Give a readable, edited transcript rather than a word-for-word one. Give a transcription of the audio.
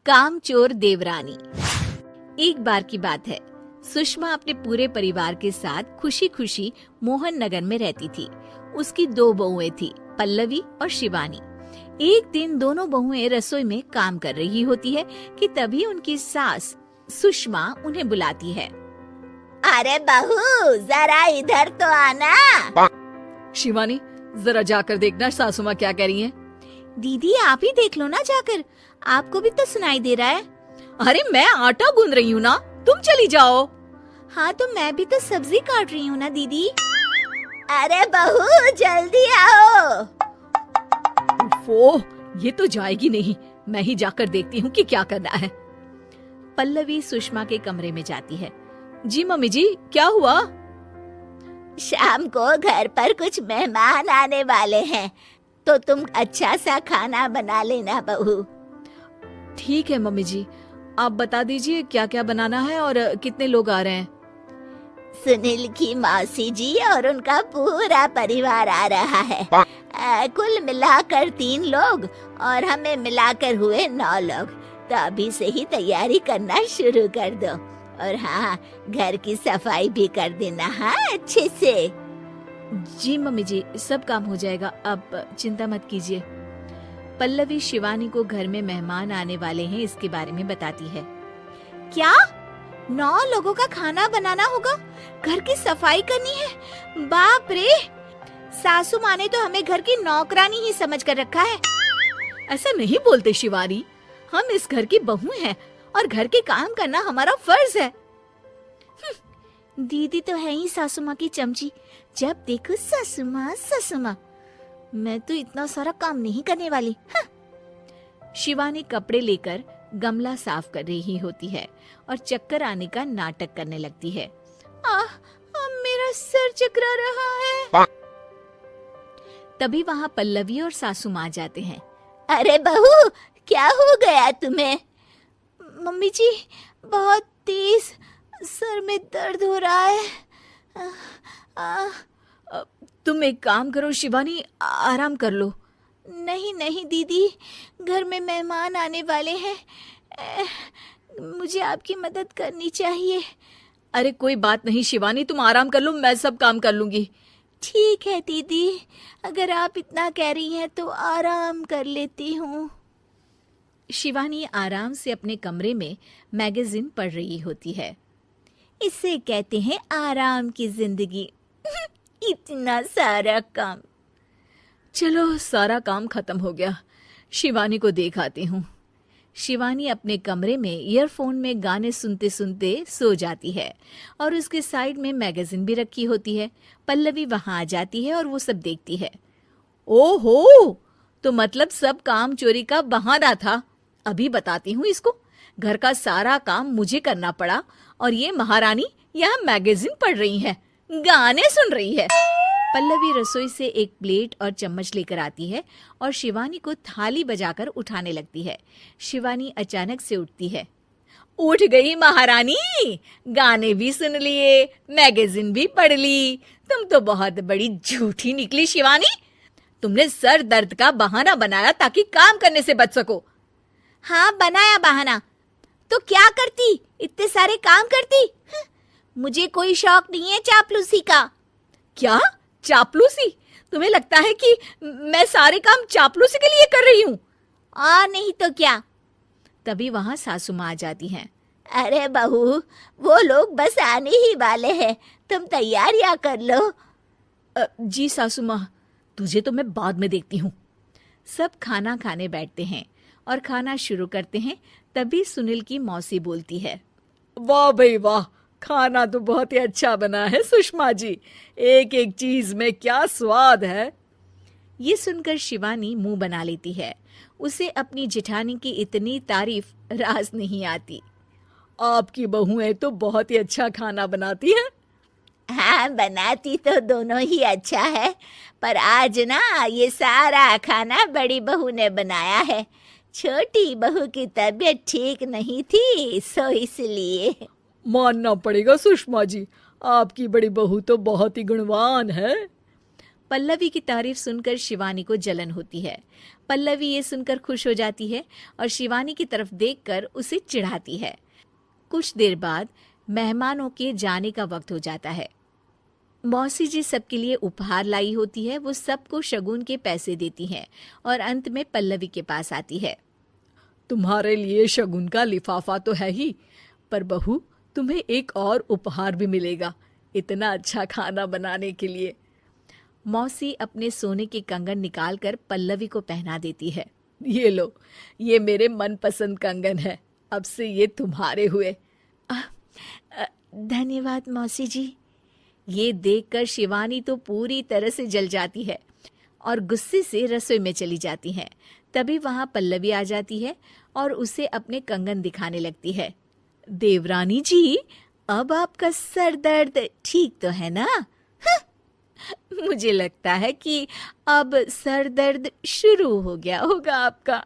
कामचोर देवरानी। एक बार की बात है, सुषमा अपने पूरे परिवार के साथ खुशी खुशी मोहन नगर में रहती थी। उसकी 2 बहुएं थी, पल्लवी और शिवानी। एक दिन दोनों बहुएं रसोई में काम कर रही होती है कि तभी उनकी सास सुषमा उन्हें बुलाती है। अरे बहू, जरा इधर तो आना। शिवानी, जरा जाकर देखना सासू माँ क्या कह रही हैं। दीदी आप ही देख लो ना जाकर, आपको भी तो सुनाई दे रहा है। अरे मैं आटा गूंद रही हूँ ना, तुम चली जाओ। हाँ तो मैं भी तो सब्जी काट रही हूँ ना दीदी। अरे बहू जल्दी आओ। वो ये तो जाएगी नहीं, मैं ही जाकर देखती हूँ कि क्या करना है। पल्लवी सुषमा के कमरे में जाती है। जी मम्मी जी, क्या हुआ? शाम को घर पर कुछ मेहमान आने वाले हैं, तो तुम अच्छा सा खाना बना लेना बहू। ठीक है मम्मी जी, आप बता दीजिए क्या क्या बनाना है और कितने लोग आ रहे हैं। सुनील की मौसी जी और उनका पूरा परिवार आ रहा है। कुल मिलाकर 3 लोग और हमें मिलाकर हुए 9 लोग। तो अभी से ही तैयारी करना शुरू कर दो। और हाँ, घर की सफाई भी कर देना। हाँ अच्छे से। जी मम्मी जी, सब काम हो जाएगा, आप चिंता मत कीजिए। पल्लवी शिवानी को घर में मेहमान आने वाले हैं इसके बारे में बताती है। क्या 9 लोगों का खाना बनाना होगा, घर की सफाई करनी है? बाप रे, सासू माँ ने तो हमें घर की नौकरानी ही समझ कर रखा है। ऐसा नहीं बोलते शिवानी, हम इस घर की बहू हैं और घर के काम करना हमारा फर्ज है। दीदी तो है ही सासू माँ की चमची, जब देखो सासू माँ सासू माँ। मैं तो इतना सारा काम नहीं करने वाली। शिवानी कपड़े लेकर गमला साफ कर रही होती है और चक्कर आने का नाटक करने लगती है। मेरा सर चकरा रहा है। तभी वहाँ पल्लवी और सासू माँ जाते हैं। अरे बहू, क्या हो गया तुम्हें? मम्मी जी, बहुत तेज सर में दर्द हो रहा है। तुम एक काम करो शिवानी, आराम कर लो। नहीं नहीं दीदी, घर में मेहमान आने वाले हैं, मुझे आपकी मदद करनी चाहिए। अरे कोई बात नहीं शिवानी, तुम आराम कर लो, मैं सब काम कर लूंगी। ठीक है दीदी, अगर आप इतना कह रही हैं तो आराम कर लेती हूँ। शिवानी आराम से अपने कमरे में मैगजीन पढ़ रही होती है। इसे कहते हैं आराम की जिंदगी। इतना सारा काम। चलो सारा काम खत्म हो गया, शिवानी को देख आती हूँ। शिवानी अपने कमरे में ईयरफोन में गाने सुनते सुनते सो जाती है और उसके साइड में मैगजीन भी रखी होती है। पल्लवी वहां आ जाती है और वो सब देखती है। ओहो, तो मतलब सब काम चोरी का बहाना था। अभी बताती हूँ इसको। घर का सारा काम मुझे करना पड़ा और ये महारानी यहाँ मैगजीन पढ़ रही है, गाने सुन रही है। पल्लवी रसोई से एक प्लेट और चम्मच लेकर आती है और शिवानी को थाली बजाकर उठाने लगती है। शिवानी अचानक से उठती है। उठ गई महारानी, गाने भी सुन लिए, मैगजीन भी पढ़ ली। तुम तो बहुत बड़ी झूठी निकली शिवानी। तुमने सर दर्द का बहाना बनाया ताकि काम करने से बच सको। हाँ बनाया बहाना, तो क्या करती, इतने सारे काम करती। मुझे कोई शौक नहीं है चापलूसी का। क्या चापलूसी? तुम्हें लगता है कि मैं सारे काम चापलूसी के लिए कर रही हूँ? और नहीं तो क्या। तभी वहां सासू माँ आ जाती हैं। अरे बहू, वो लोग बस आने ही वाले हैं, तुम तैयारियां कर लो। जी सासू माँ, तुझे तो मैं बाद में देखती हूँ। सब खाना खाने बैठते हैं और खाना शुरू करते हैं। तभी सुनील की मौसी बोलती है। वाह भाई वाह, खाना तो बहुत ही अच्छा बना है सुषमा जी, एक एक चीज में क्या स्वाद है। ये सुनकर शिवानी मुंह बना लेती है। उसे अपनी जेठानी की इतनी तारीफ रास नहीं आती। आपकी बहुएं तो बहुत ही अच्छा खाना बनाती हैं। हाँ बनाती तो दोनों ही अच्छा है, पर आज ना ये सारा खाना बड़ी बहू ने बनाया है। छोटी बहू की तबीयत ठीक नहीं थी, सो इसलिए। मानना पड़ेगा सुषमा जी, आपकी बड़ी बहू तो बहुत ही गुणवान है। पल्लवी की तारीफ सुनकर शिवानी को जलन होती है। पल्लवी ये सुनकर खुश हो जाती है और शिवानी की तरफ देखकर उसे चिढ़ाती है। कुछ देर बाद मेहमानों के जाने का वक्त हो जाता है। मौसी जी सबके लिए उपहार लाई होती है। वो सबको शगुन के पैसे देती हैं और अंत में पल्लवी के पास आती है। तुम्हारे लिए शगुन का लिफाफा तो है ही, पर बहू तुम्हें एक और उपहार भी मिलेगा इतना अच्छा खाना बनाने के लिए। मौसी अपने सोने के कंगन निकालकर पल्लवी को पहना देती है। ये लो, ये मेरे मनपसंद कंगन है, अब से ये तुम्हारे हुए। धन्यवाद मौसी जी। ये देखकर शिवानी तो पूरी तरह से जल जाती है और गुस्से से रसोई में चली जाती है। तभी वहां पल्लवी आ जाती है और उसे अपने कंगन दिखाने लगती है। देवरानी जी, अब आपका सर दर्द ठीक तो है ना? मुझे लगता है कि अब सर दर्द शुरू हो गया होगा आपका।